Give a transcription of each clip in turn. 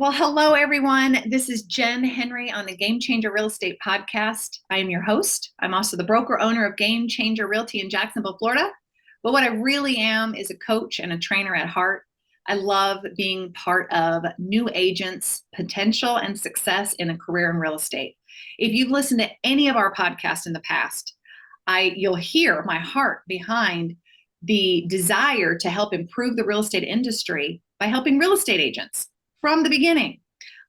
Well, hello, everyone. This is Jen Henry on the Game Changer Real Estate Podcast. I am your host. I'm also the broker owner of Game Changer Realty in Jacksonville, Florida. But what I really am is a coach and a trainer at heart. I love being part of new agents' potential and success in a career in real estate. If you've listened to any of our podcasts in the past, you'll hear my heart behind the desire to help improve the real estate industry by helping real estate agents from the beginning.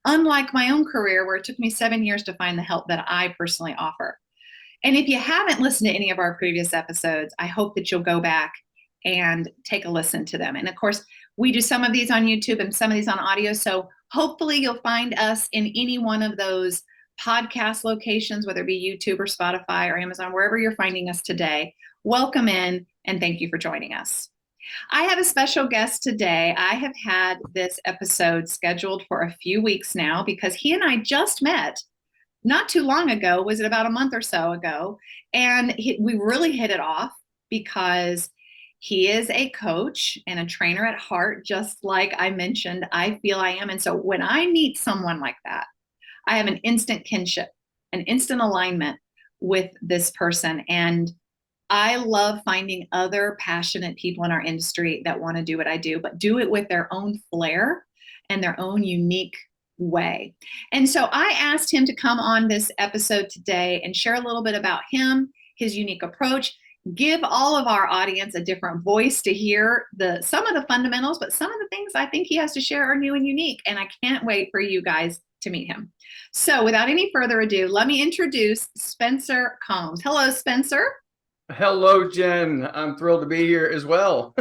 Unlike my own career, where it took me 7 years to find the help that I personally offer. And if you haven't listened to any of our previous episodes, I hope that you'll go back and take a listen to them. And of course, we do some of these on YouTube and some of these on audio. So hopefully you'll find us in any one of those podcast locations, whether it be YouTube or Spotify or Amazon, wherever you're finding us today. Welcome in and thank you for joining us. I have a special guest today. I have had this episode scheduled for a few weeks now because he and I just met not too long ago. Was it about a month or so ago? And we really hit it off because he is a coach and a trainer at heart, just like I mentioned, I feel I am. And so when I meet someone like that, I have an instant kinship, an instant alignment with this person. And I love finding other passionate people in our industry that want to do what I do, but do it with their own flair and their own unique way. And so I asked him to come on this episode today and share a little bit about him, his unique approach, give all of our audience a different voice to hear some of the fundamentals, but some of the things I think he has to share are new and unique. And I can't wait for you guys to meet him. So without any further ado, let me introduce Spencer Combs. Hello, Spencer. Hello, Jen. I'm thrilled to be here as well.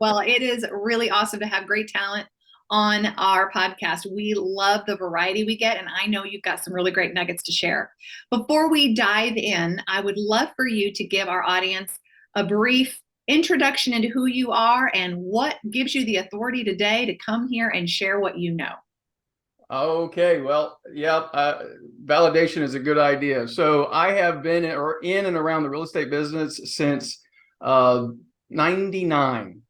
Well, it is really awesome to have great talent on our podcast. We love the variety we get, and I know you've got some really great nuggets to share. Before we dive in, I would love for you to give our audience a brief introduction into who you are and what gives you the authority today to come here and share what you know. Okay, well, yeah, validation is a good idea. So I have been in and around the real estate business since 99,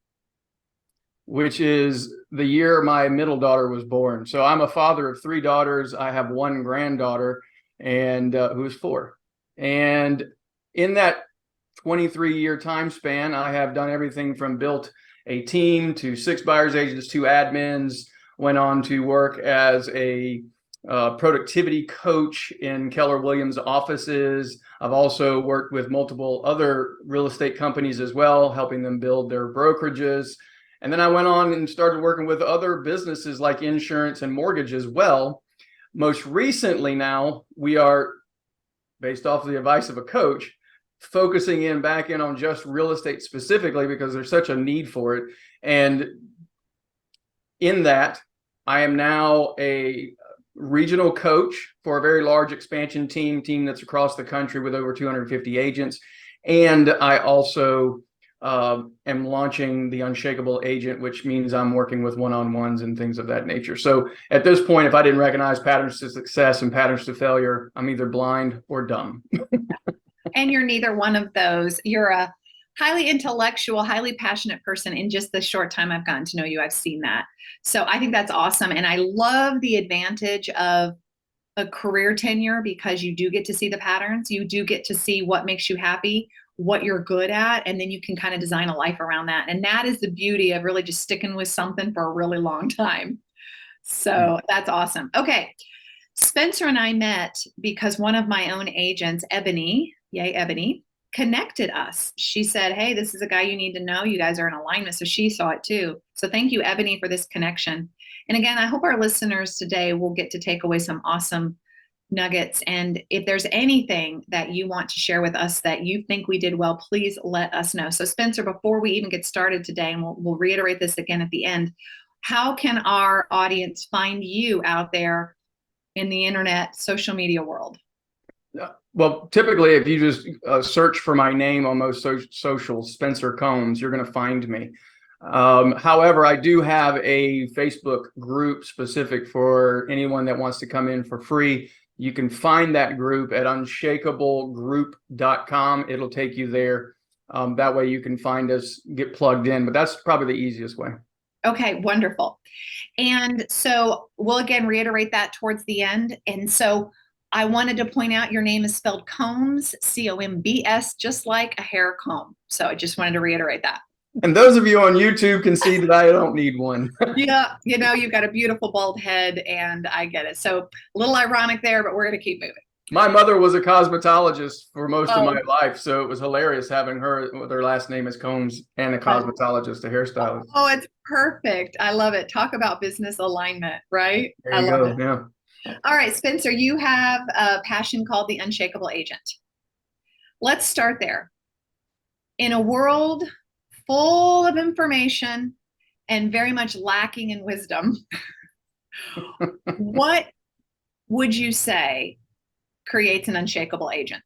which is the year my middle daughter was born. So I'm a father of 3 daughters. I have 1 granddaughter and who's 4. And in that 23-year time span, I have done everything from built a team to 6 buyers agents, 2 admins, went on to work as a productivity coach in Keller Williams offices. I've also worked with multiple other real estate companies as well, helping them build their brokerages. And then I went on and started working with other businesses like insurance and mortgage as well. Most recently now, we are, based off of the advice of a coach, focusing back in on just real estate specifically because there's such a need for it. And in that, I am now a regional coach for a very large expansion team that's across the country with over 250 agents. And I also am launching the Unshakable agent, which means I'm working with one-on-ones and things of that nature. So at this point, if I didn't recognize patterns to success and patterns to failure, I'm either blind or dumb. And you're neither one of those. You're a highly intellectual, highly passionate person. In just the short time I've gotten to know you, I've seen that. So I think that's awesome. And I love the advantage of a career tenure because you do get to see the patterns. You do get to see what makes you happy, what you're good at, and then you can kind of design a life around that. And that is the beauty of really just sticking with something for a really long time. So that's awesome. Okay. Spencer and I met because one of my own agents, Ebony, yay, Ebony, connected us. She said, hey, this is a guy you need to know. You guys are in alignment. So she saw it too. So thank you, Ebony, for this connection. And again, I hope our listeners today will get to take away some awesome nuggets. And if there's anything that you want to share with us that you think we did well, please let us know. So Spencer, before we even get started today, and we'll reiterate this again at the end, how can our audience find you out there in the internet, social media world? Well, typically, if you just search for my name on most social, Spencer Combs, you're going to find me. However, I do have a Facebook group specific for anyone that wants to come in for free. You can find that group at unshakablegroup.com. It'll take you there. That way you can find us, get plugged in. But that's probably the easiest way. Okay, wonderful. And so we'll again reiterate that towards the end. And so I wanted to point out your name is spelled Combs, Combs, just like a hair comb. So I just wanted to reiterate that. And those of you on YouTube can see that I don't need one. Yeah, you've got a beautiful bald head, and I get it. So a little ironic there, but we're going to keep moving. My mother was a cosmetologist for most of my Oh, life, so it was hilarious having her with her last name is Combs and a cosmetologist, a hairstylist. oh, it's perfect. I love it. Talk about business alignment, right? There I you love go. it. Yeah. All right, Spencer, you have a passion called the unshakable agent. Let's start there. In a world full of information and very much lacking in wisdom, what would you say creates an unshakable agent?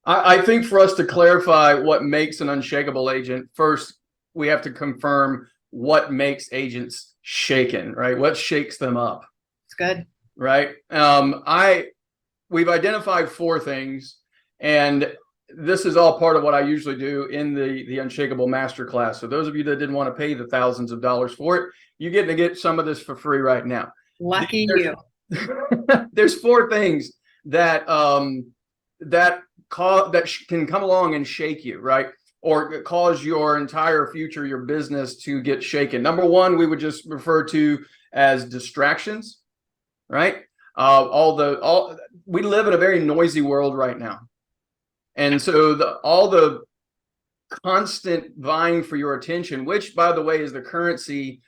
I think for us to clarify what makes an unshakable agent, first we have to confirm what makes agents shaken, right? What shakes them up? It's good. Right. We've identified 4 things, and this is all part of what I usually do in the Unshakable Masterclass. So those of you that didn't want to pay the thousands of dollars for it, you get to get some of this for free right now. Lucky there's, you. There's 4 things that can come along and shake you, right? Or cause your entire future, your business to get shaken. Number 1, we would just refer to as distractions, right? We live in a very noisy world right now. And so all the constant vying for your attention, which by the way is the currency,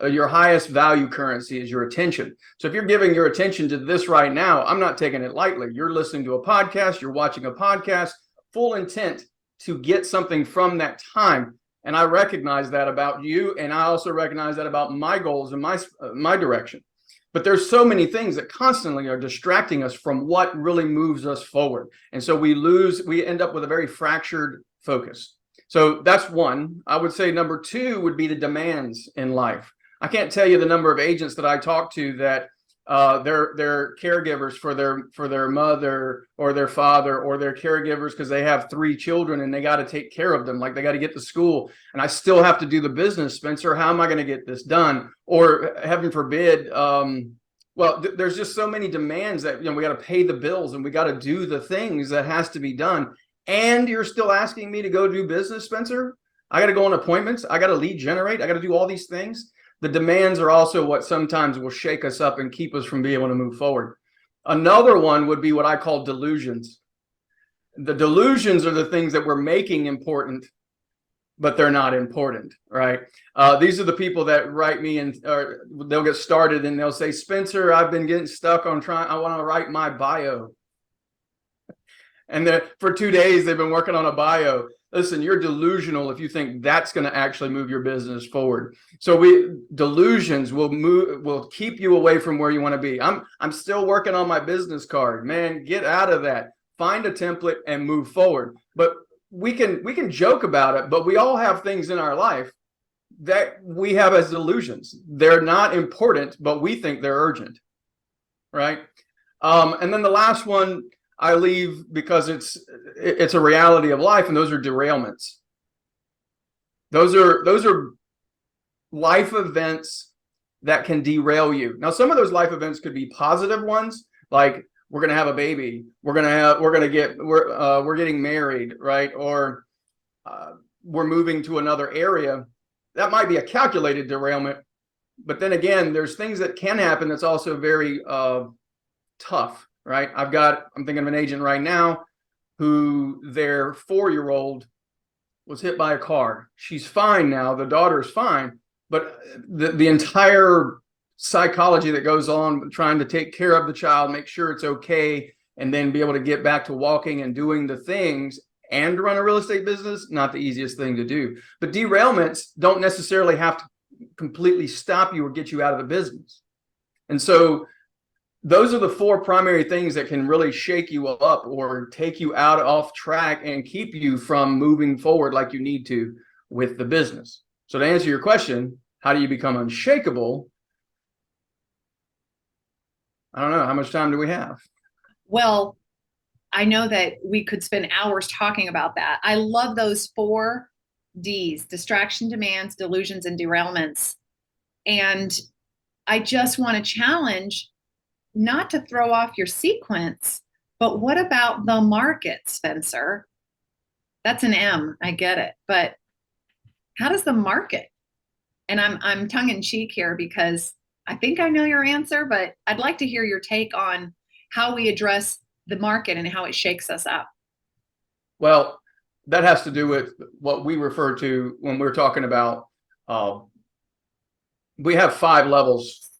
your highest value currency is your attention. So if you're giving your attention to this right now, I'm not taking it lightly. You're listening to a podcast, you're watching a podcast, full intent to get something from that time. And I recognize that about you. And I also recognize that about my goals and my direction. But there's so many things that constantly are distracting us from what really moves us forward. And so we end up with a very fractured focus. So that's 1. I would say number 2 would be the demands in life. I can't tell you the number of agents that I talk to that they're caregivers for their mother or their father, or they're caregivers because they have 3 children and they got to take care of them, like they got to get to school, and I still have to do the business. Spencer, how am I going to get this done? Or heaven forbid, there's just so many demands that we got to pay the bills and we got to do the things that has to be done. And you're still asking me to go do business, Spencer? I got to go on appointments. I got to lead generate. I got to do all these things. The demands are also what sometimes will shake us up and keep us from being able to move forward. Another one would be what I call delusions. The delusions are the things that we're making important, but they're not important, right? These are the people that write me and they'll get started and they'll say, Spencer, I've been getting stuck on I want to write my bio. And for 2 days, they've been working on a bio. Listen, you're delusional if you think that's going to actually move your business forward. So delusions will keep you away from where you want to be. I'm still working on my business card. Man, get out of that. Find a template and move forward. But we can joke about it, but we all have things in our life that we have as delusions. They're not important, but we think they're urgent, right? And then the last one I leave because it's a reality of life, and those are derailments. Those are life events that can derail you. Now, some of those life events could be positive ones, like we're going to have a baby, we're getting married, right? Or we're moving to another area. That might be a calculated derailment. But then again, there's things that can happen that's also very tough, right? I'm thinking of an agent right now who their 4-year-old was hit by a car. She's fine now. The daughter's fine. But the entire psychology that goes on trying to take care of the child, make sure it's okay, and then be able to get back to walking and doing the things and run a real estate business, not the easiest thing to do. But derailments don't necessarily have to completely stop you or get you out of the business. And so those are the 4 primary things that can really shake you up or take you off track and keep you from moving forward like you need to with the business. So to answer your question, how do you become unshakable? I don't know. How much time do we have? Well, I know that we could spend hours talking about that. I love those 4 Ds: distraction, demands, delusions, and derailments. And I just want to challenge, not to throw off your sequence, but what about the market, Spencer? That's an M, I get it. But how does the market? And I'm tongue in cheek here because I think I know your answer, but I'd like to hear your take on how we address the market and how it shakes us up. Well, that has to do with what we refer to when we're talking about, we have 5 levels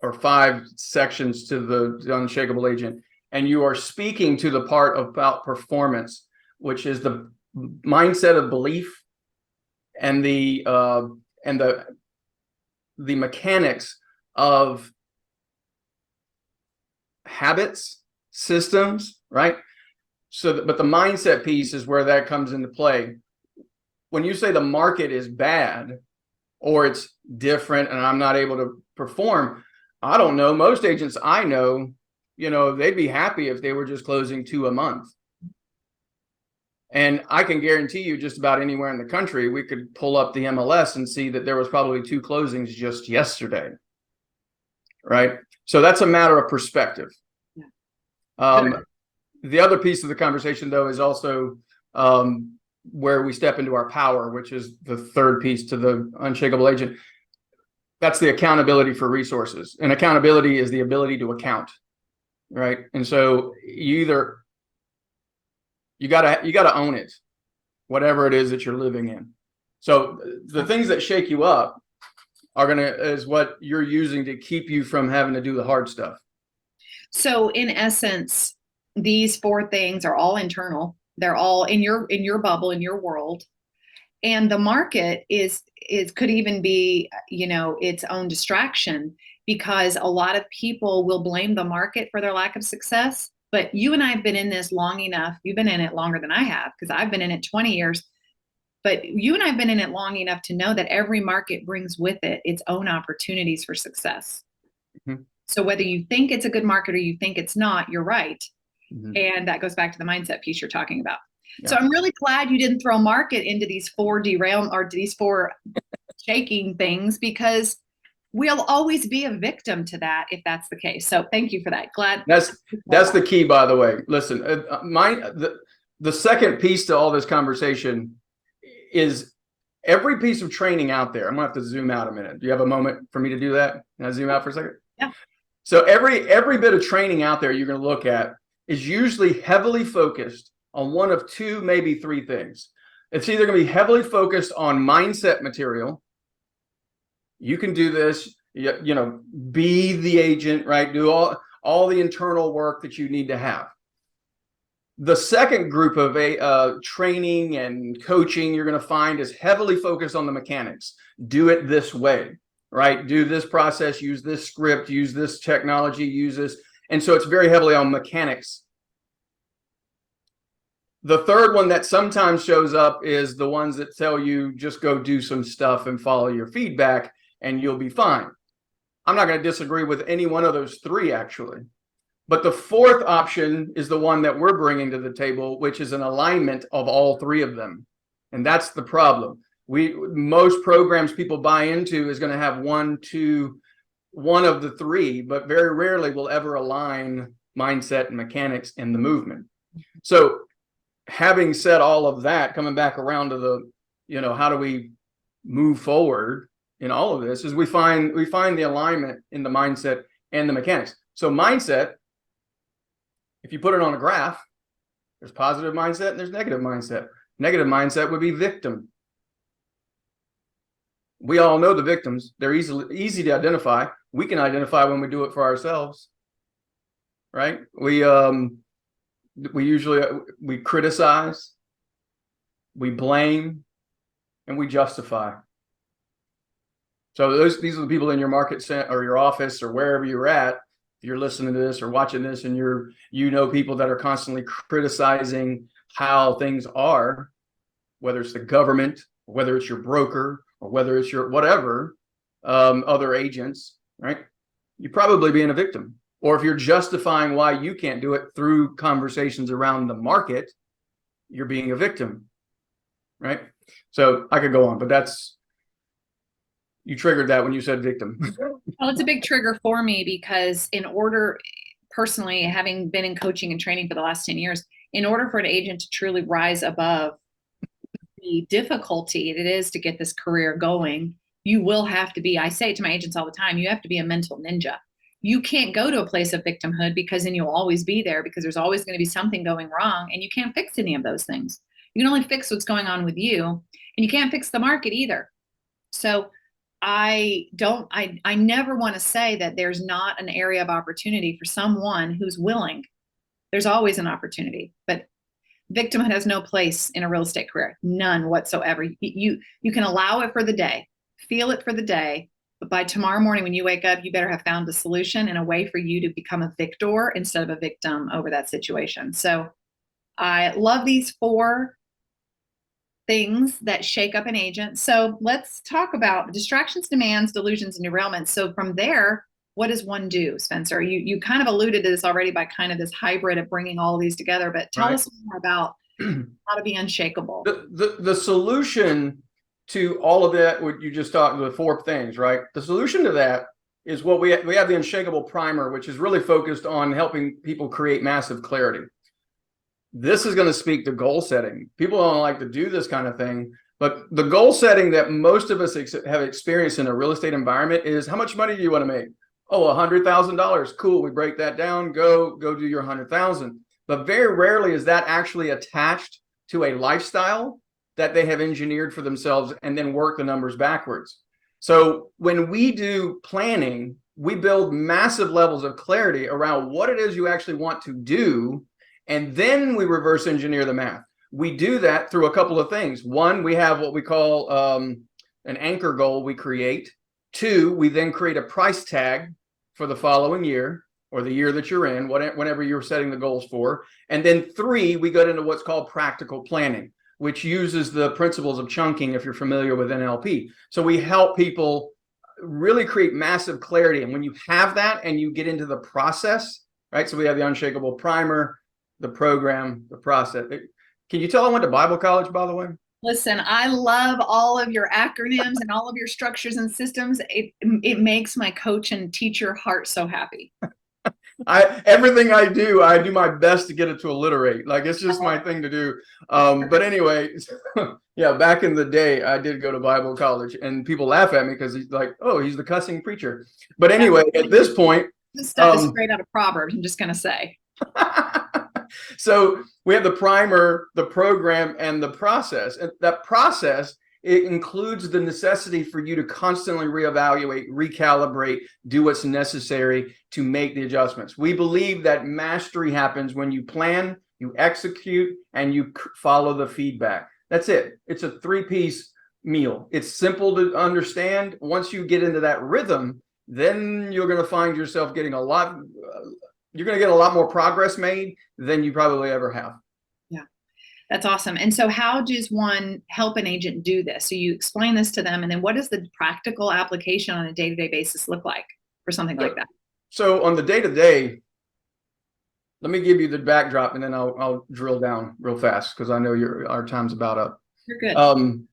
or 5 sections to the unshakable agent. And you are speaking to the part about performance, which is the mindset of belief and the mechanics of habits, systems, right? So, but the mindset piece is where that comes into play. When you say the market is bad or it's different and I'm not able to perform, I don't know. Most agents I know, they'd be happy if they were just closing 2 a month. And I can guarantee you just about anywhere in the country, we could pull up the MLS and see that there was probably 2 closings just yesterday. Right? So that's a matter of perspective. Yeah. The other piece of the conversation, though, is also where we step into our power, which is the third piece to the unshakable agent. That's the accountability for resources. And accountability is the ability to account. Right? And so you gotta own it, whatever it is that you're living in. So the things that shake you up is what you're using to keep you from having to do the hard stuff. So in essence, these 4 things are all internal. They're all in your bubble, in your world. And the market could even be, its own distraction, because a lot of people will blame the market for their lack of success. But you and I have been in this long enough. You've been in it longer than I have, because I've been in it 20 years. But you and I have been in it long enough to know that every market brings with it its own opportunities for success. Mm-hmm. So whether you think it's a good market or you think it's not, you're right. Mm-hmm. And that goes back to the mindset piece you're talking about. Yeah. So I'm really glad you didn't throw market into these 4 these 4 shaking things, because we'll always be a victim to that if that's the case. So thank you for that. Glad that's the key, by the way. Listen, the second piece to all this conversation is every piece of training out there. I'm gonna have to zoom out a minute. Do you have a moment for me to do that? Can I zoom out for a second? Yeah. So every bit of training out there you're going to look at is usually heavily focused on one of 2, maybe 3 things. It's either going to be heavily focused on mindset material. You can do this, be the agent, right? Do all the internal work that you need to have. The second group of training and coaching you're going to find is heavily focused on the mechanics. Do it this way, right? Do this process, use this script, use this technology, use this. And so it's very heavily on mechanics. The third one that sometimes shows up is the ones that tell you just go do some stuff and follow your feedback and you'll be fine. I'm not going to disagree with any one of those 3, actually. But the 4th option is the one that we're bringing to the table, which is an alignment of all 3 of them. And that's the problem. Most programs people buy into is going to have one of the 3, but very rarely will ever align mindset and mechanics in the movement. So having said all of that, coming back around to the, how do we move forward in all of this, is we find the alignment in the mindset and the mechanics. So mindset, if you put it on a graph, there's positive mindset and there's negative mindset. Negative mindset would be victim. We all know the victims. They're easy to identify. We can identify when we do it for ourselves, right? We usually criticize, we blame, and we justify. So these are the people in your market or your office or wherever you're at. If you're listening to this or watching this, and people that are constantly criticizing how things are, whether it's the government, or whether it's your broker, or whether it's your whatever, other agents, right? You're probably being a victim. Or if you're justifying why you can't do it through conversations around the market, you're being a victim, right? So I could go on, but You triggered that when you said victim. Well, it's a big trigger for me because personally, having been in coaching and training for the last 10 years, in order for an agent to truly rise above the difficulty it is to get this career going, you will have to be, I say it to my agents all the time, you have to be a mental ninja. You can't go to a place of victimhood because then you'll always be there because there's always going to be something going wrong and you can't fix any of those things. You can only fix what's going on with you and you can't fix the market either. So I never want to say that there's not an area of opportunity for someone who's willing. There's always an opportunity, but victimhood has no place in a real estate career, none whatsoever. You can allow it for the day, feel it for the day, but by tomorrow morning when you wake up, you better have found a solution and a way for you to become a victor instead of a victim over that situation. So I love these 4 things that shake up an agent. So let's talk about distractions, demands, delusions, and derailments. So from there, what does one do, Spencer? You kind of alluded to this already by kind of this hybrid of bringing all of these together, but tell us more about how to be unshakable. The solution to all of that, what you just talked, the 4 things, right? The solution to that is what we have the unshakable primer, which is really focused on helping people create massive clarity. This is going to speak to goal setting. People don't like to do this kind of thing, but the goal setting that most of us have experienced in a real estate environment is, how much money do you want to make? Oh, $100,000. Cool. We break that down. Go do your 100,000. But very rarely is that actually attached to a lifestyle that they have engineered for themselves and then work the numbers backwards. So when we do planning, we build massive levels of clarity around what it is you actually want to do. And then we reverse engineer the math. We do that through a couple of things. 1, we have what we call an anchor goal we create. 2, we then create a price tag for the following year or the year that you're in, whenever you're setting the goals for. And then 3, we go into what's called practical planning, which uses the principles of chunking, if you're familiar with NLP. So we help people really create massive clarity. And when you have that and you get into the process, right? So we have the unshakable primer, the program, the process. Can you tell I went to Bible college, by the way? Listen, I love all of your acronyms and all of your structures and systems. It makes my coach and teacher heart so happy. Everything I do my best to get it to alliterate. Like, it's just my thing to do. But anyway, yeah, back in the day, I did go to Bible college, and people laugh at me because he's like, oh, he's the cussing preacher. But anyway, at this point, this stuff is straight out of Proverbs, I'm just going to say. So we have the primer, the program, and the process. And that process, it includes the necessity for you to constantly reevaluate, recalibrate, do what's necessary to make the adjustments. We believe that mastery happens when you plan, you execute, and you follow the feedback. That's it. It's a 3-piece meal. It's simple to understand. Once you get into that rhythm, then you're going to find yourself getting you're going to get a lot more progress made than you probably ever have. Yeah, that's awesome. And so how does one help an agent do this? So you explain this to them, and then what does the practical application on a day-to-day basis look like for something like that? So on the day-to-day, let me give you the backdrop, and then I'll drill down real fast because I know our time's about up. You're good.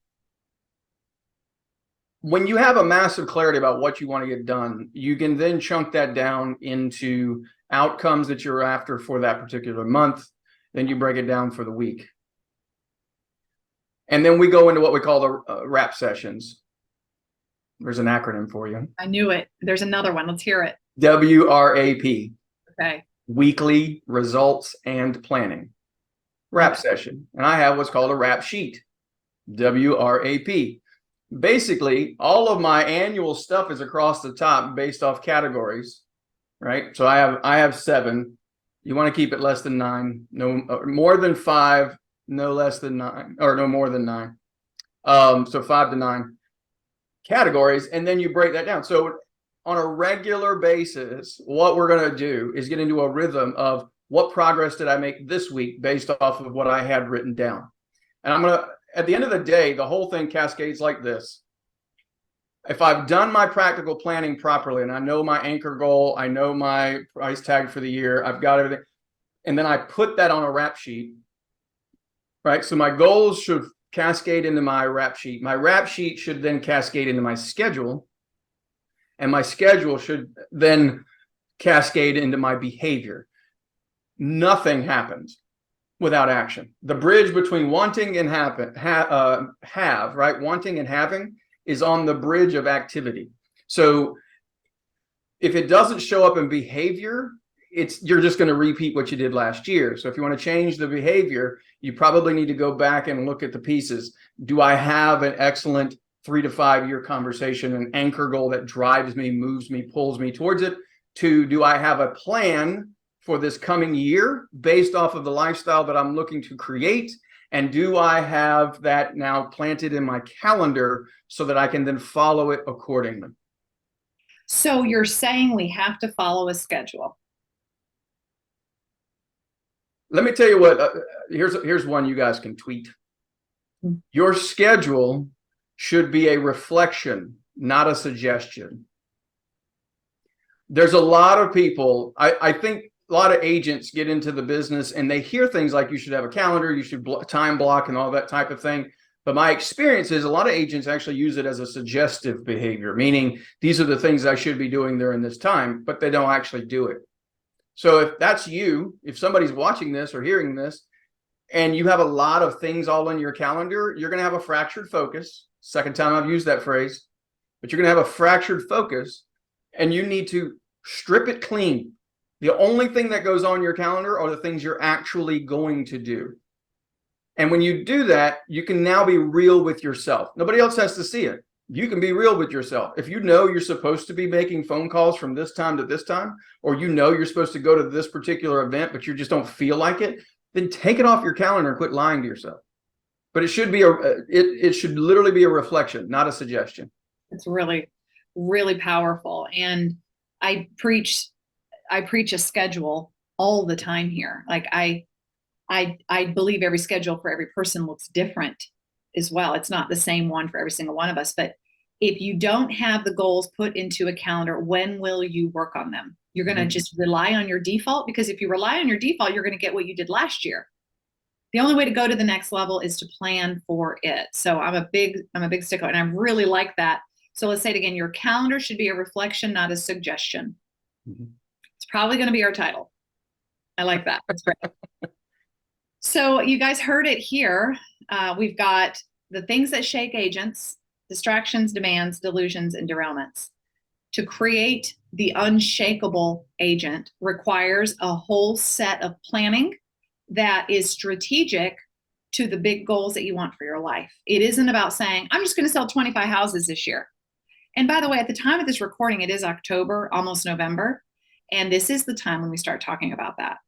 When you have a massive clarity about what you want to get done, you can then chunk that down into outcomes that you're after for that particular month. Then you break it down for the week. And then we go into what we call the wrap sessions. There's an acronym for you. I knew it. There's another one. Let's hear it. WRAP. Okay. Weekly results and planning. Wrap session. And I have what's called a wrap sheet. WRAP. Basically, all of my annual stuff is across the top based off categories, right? So I have 7. You want to keep it less than 9, no more than 5, no less than 9, or no more than 9. So 5 to 9 categories, and then you break that down. So on a regular basis, what we're going to do is get into a rhythm of what progress did I make this week based off of what I had written down. And I'm going to, at the end of the day, the whole thing cascades like this. If I've done my practical planning properly and I know my anchor goal, I know my price tag for the year, I've got everything, and then I put that on a wrap sheet, right? So my goals should cascade into my rap sheet. My rap sheet should then cascade into my schedule, and my schedule should then cascade into my behavior. Nothing happens without action. The bridge between wanting and wanting and having is on the bridge of activity. So if it doesn't show up in behavior, you're just going to repeat what you did last year. So if you want to change the behavior, you probably need to go back and look at the pieces. Do I have an excellent 3 to 5 year conversation, an anchor goal that drives me, moves me, pulls me towards it? 2, do I have a plan for this coming year based off of the lifestyle that I'm looking to create? And do I have that now planted in my calendar so that I can then follow it accordingly? So you're saying we have to follow a schedule. Let me tell you what, here's one you guys can tweet. Your schedule should be a reflection, not a suggestion. There's a lot of people, I think a lot of agents get into the business and they hear things like you should have a calendar, you should time block and all that type of thing. But my experience is a lot of agents actually use it as a suggestive behavior, meaning these are the things I should be doing during this time, but they don't actually do it. So if that's you, if somebody's watching this or hearing this, and you have a lot of things all in your calendar, you're going to have a fractured focus. Second time I've used that phrase, but you're going to have a fractured focus, and you need to strip it clean. The only thing that goes on your calendar are the things you're actually going to do. And when you do that, you can now be real with yourself. Nobody else has to see it. You can be real with yourself. If you know you're supposed to be making phone calls from this time to this time, or you know you're supposed to go to this particular event, but you just don't feel like it, then take it off your calendar and quit lying to yourself. But it should be it should literally be a reflection, not a suggestion. It's really, really powerful. And I preach a schedule all the time here. Like I believe every schedule for every person looks different as well. It's not the same one for every single one of us. But if you don't have the goals put into a calendar, when will you work on them? You're going to just rely on your default, because if you rely on your default, you're going to get what you did last year. The only way to go to the next level is to plan for it. So I'm a big stickler, and I really like that. So let's say it again. Your calendar should be a reflection, not a suggestion. It's probably going to be our title. I like that. That's great. So you guys heard it here. We've got the things that shake agents: distractions, demands, delusions, and derailments. To create the unshakable agent requires a whole set of planning that is strategic to the big goals that you want for your life. It isn't about saying, I'm just going to sell 25 houses this year. And by the way, at the time of this recording, it is October, almost November. And this is the time when we start talking about that.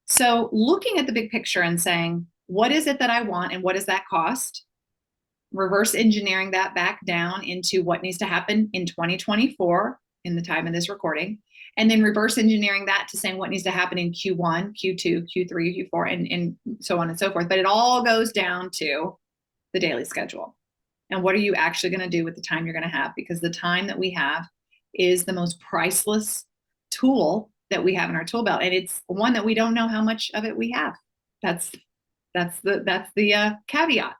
So looking at the big picture and saying, what is it that I want and what does that cost? Reverse engineering that back down into what needs to happen in 2024 in the time of this recording, and then reverse engineering that to saying what needs to happen in Q1, Q2, Q3, Q4, and so on and so forth. But it all goes down to the daily schedule. And what are you actually going to do with the time you're going to have? Because the time that we have is the most priceless tool that we have in our tool belt, and it's one that we don't know how much of it we have. That's the caveat.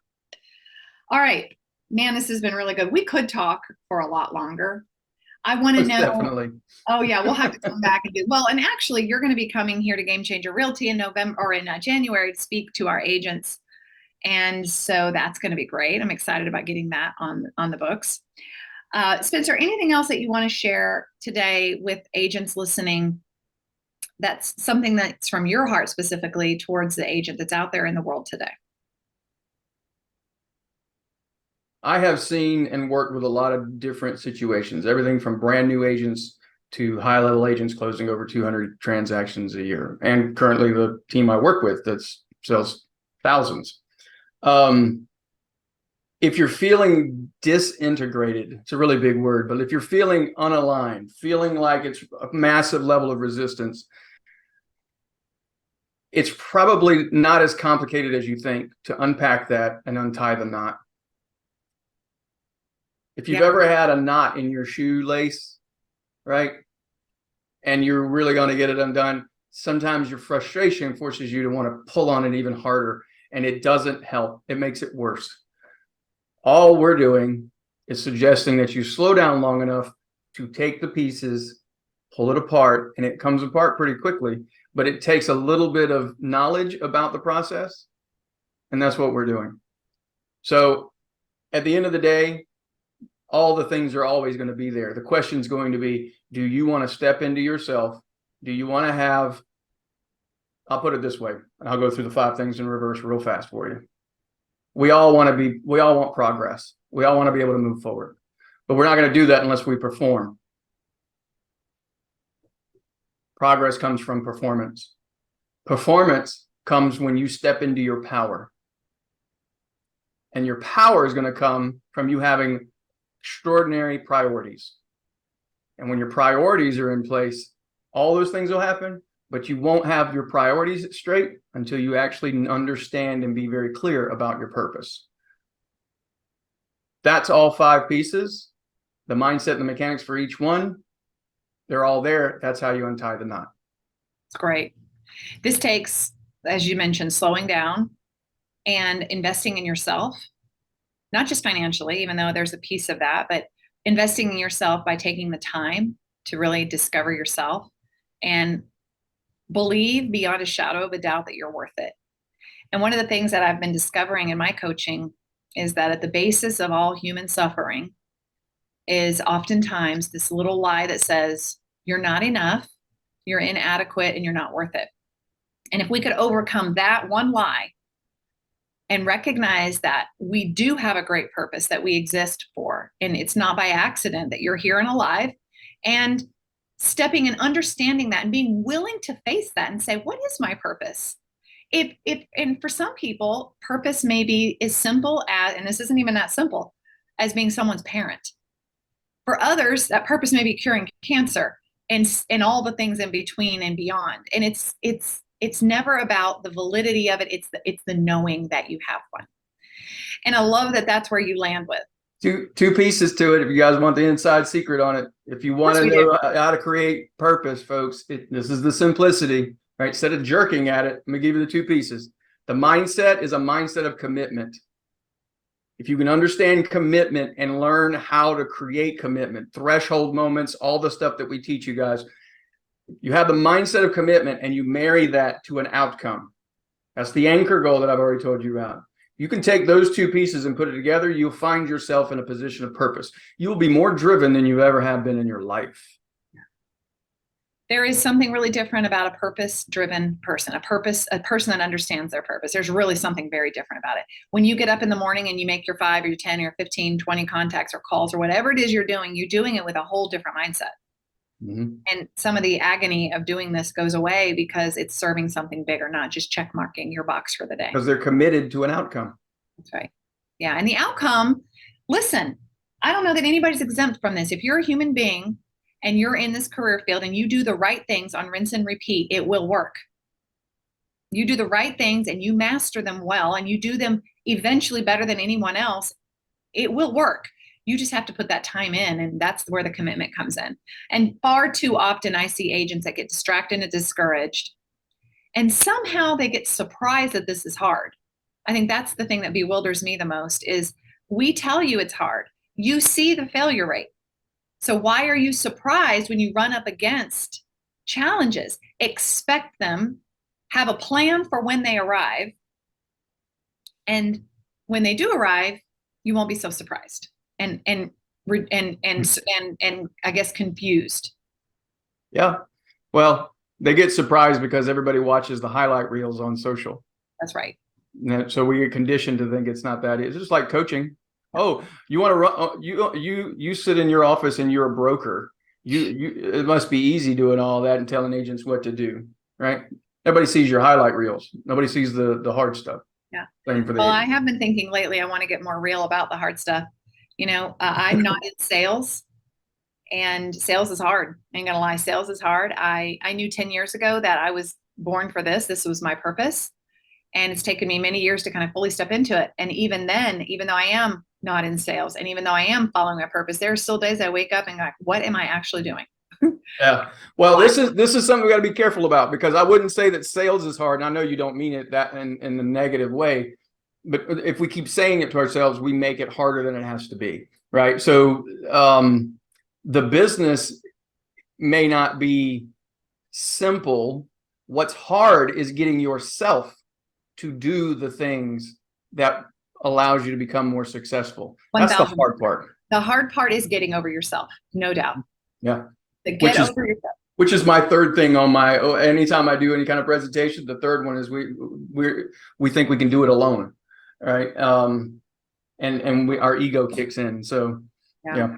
All right, man, this has been really good. We could talk for a lot longer. I want to know. Definitely. Oh yeah, we'll have to come back and do. Well, and actually, you're going to be coming here to Game Changer Realty in November or in January to speak to our agents, and so that's going to be great. I'm excited about getting that on the books. Spencer, anything else that you want to share today with agents listening? That's something that's from your heart specifically towards the agent that's out there in the world today. I have seen and worked with a lot of different situations, everything from brand new agents to high-level agents closing over 200 transactions a year. And currently the team I work with that sells thousands. If you're feeling disintegrated, it's a really big word, but if you're feeling unaligned, feeling like it's a massive level of resistance, it's probably not as complicated as you think to unpack that and untie the knot. If you've ever had a knot in your shoelace, right, and you're really going to get it undone, sometimes your frustration forces you to want to pull on it even harder, and it doesn't help. It makes it worse. All we're doing is suggesting that you slow down long enough to take the pieces, pull it apart, and it comes apart pretty quickly, but it takes a little bit of knowledge about the process, and that's what we're doing. So at the end of the day, all the things are always going to be there. The question is going to be, do you want to step into yourself? Do you want to have, I'll put it this way, and I'll go through the 5 things in reverse real fast for you. We all want progress. We all want to be able to move forward, but we're not going to do that unless we perform. Progress comes from performance. Performance comes when you step into your power. And your power is going to come from you having extraordinary priorities. And when your priorities are in place, all those things will happen, but you won't have your priorities straight until you actually understand and be very clear about your purpose. That's all 5 pieces. The mindset and the mechanics for each one, they're all there. That's how you untie the knot. It's great. This takes, as you mentioned, slowing down and investing in yourself, not just financially, even though there's a piece of that, but investing in yourself by taking the time to really discover yourself and believe beyond a shadow of a doubt that you're worth it. And one of the things that I've been discovering in my coaching is that at the basis of all human suffering is oftentimes this little lie that says, you're not enough, you're inadequate, and you're not worth it. And if we could overcome that one lie and recognize that we do have a great purpose that we exist for, and it's not by accident that you're here and alive, and stepping and understanding that and being willing to face that and say, what is my purpose? And for some people, purpose may be as simple as, and this isn't even that simple, as being someone's parent. For others, that purpose may be curing cancer and all the things in between and beyond. And it's never about the validity of it. It's the knowing that you have one. And I love that that's where you land with. Two pieces to it. If you guys want the inside secret on it, if you want to know how to create purpose, folks, this is the simplicity, right? Instead of jerking at it, let me give you the 2 pieces. The mindset is a mindset of commitment. If you can understand commitment and learn how to create commitment, threshold moments, all the stuff that we teach you guys, you have the mindset of commitment and you marry that to an outcome. That's the anchor goal that I've already told you about. You can take those 2 pieces and put it together. You'll find yourself in a position of purpose. You will be more driven than you ever have been in your life. There is something really different about a purpose-driven person, a person that understands their purpose. There's really something very different about it. When you get up in the morning and you make your 5 or your 10 or 15, 20 contacts or calls or whatever it is you're doing it with a whole different mindset. Mm-hmm. And some of the agony of doing this goes away because it's serving something bigger, not just check marking your box for the day. Because they're committed to an outcome. That's right. Yeah. And the outcome, listen, I don't know that anybody's exempt from this. If you're a human being and you're in this career field and you do the right things on rinse and repeat, it will work. You do the right things and you master them well and you do them eventually better than anyone else, it will work. You just have to put that time in, and that's where the commitment comes in. And far too often I see agents that get distracted and discouraged, and somehow they get surprised that this is hard. I think that's the thing that bewilders me the most is we tell you it's hard. You see the failure rate. So why are you surprised when you run up against challenges? Expect them, have a plan for when they arrive, and when they do arrive, you won't be so surprised. And I guess confused. Yeah. Well, they get surprised because everybody watches the highlight reels on social. That's right. So we get conditioned to think it's not that easy. It's just like coaching. Oh, you want to run? You sit in your office and you're a broker. It must be easy doing all that and telling agents what to do, right? Everybody sees your highlight reels. Nobody sees the hard stuff. Yeah. Well, I have been thinking lately, I want to get more real about the hard stuff. You know, I'm not in sales, and sales is hard. I ain't gonna lie, sales is hard. I knew 10 years ago that I was born for this. This was my purpose. And it's taken me many years to kind of fully step into it. And even then, even though I am not in sales, and even though I am following my purpose, there are still days I wake up and go, what am I actually doing? Yeah. Well, this is something we got to be careful about, because I wouldn't say that sales is hard. And I know you don't mean it that in the negative way. but if we keep saying it to ourselves, we make it harder than it has to be, right? So the business may not be simple. What's hard is getting yourself to do the things that allows you to become more successful. That's the hard part. The hard part is getting over yourself, no doubt. Yeah. Get over yourself. Which is my third thing on my, anytime I do any kind of presentation, the third one is we think we can do it alone. Right. And our ego kicks in. So, yeah.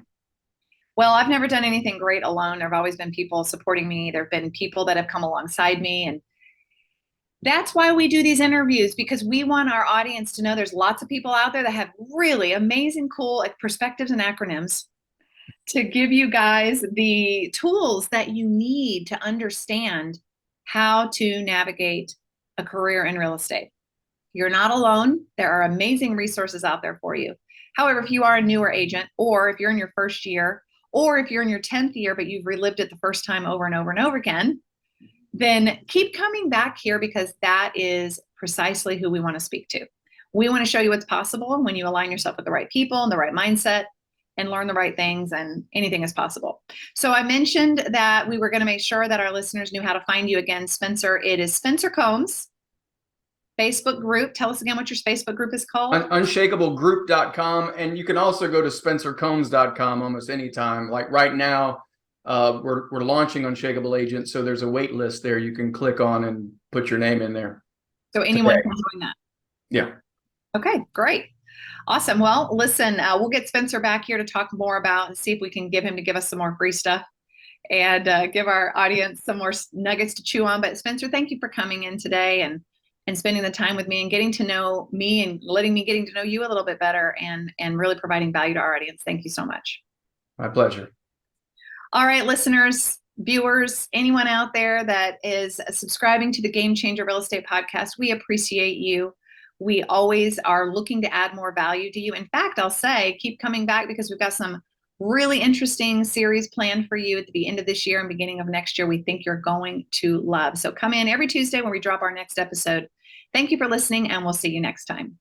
Well, I've never done anything great alone. There have always been people supporting me. There have been people that have come alongside me. And that's why we do these interviews, because we want our audience to know there's lots of people out there that have really amazing, cool perspectives and acronyms to give you guys the tools that you need to understand how to navigate a career in real estate. You're not alone. There are amazing resources out there for you. However, if you are a newer agent, or if you're in your first year, or if you're in your 10th year, but you've relived it the first time over and over and over again, then keep coming back here, because that is precisely who we want to speak to. We want to show you what's possible when you align yourself with the right people and the right mindset and learn the right things, and anything is possible. So I mentioned that we were going to make sure that our listeners knew how to find you again, Spencer. It is Spencer Combs Facebook group. Tell us again what your Facebook group is called. Unshakablegroup.com. And you can also go to spencercombs.com almost anytime. Like right now, we're launching Unshakable Agent. So there's a wait list there you can click on and put your name in there. So anyone can join that. Yeah. Okay, great. Awesome. Well, listen, we'll get Spencer back here to talk more about and see if we can give him to give us some more free stuff and give our audience some more nuggets to chew on. But Spencer, thank you for coming in today and spending the time with me and getting to know me and getting to know you a little bit better and really providing value to our audience. Thank you so much. My pleasure. All right, listeners, viewers, anyone out there that is subscribing to the Game Changer Real Estate Podcast, we appreciate you. We always are looking to add more value to you. In fact, I'll say keep coming back, because we've got some really interesting series planned for you at the end of this year and beginning of next year we think you're going to love. So come in every Tuesday when we drop our next episode. Thank you for listening, and we'll see you next time.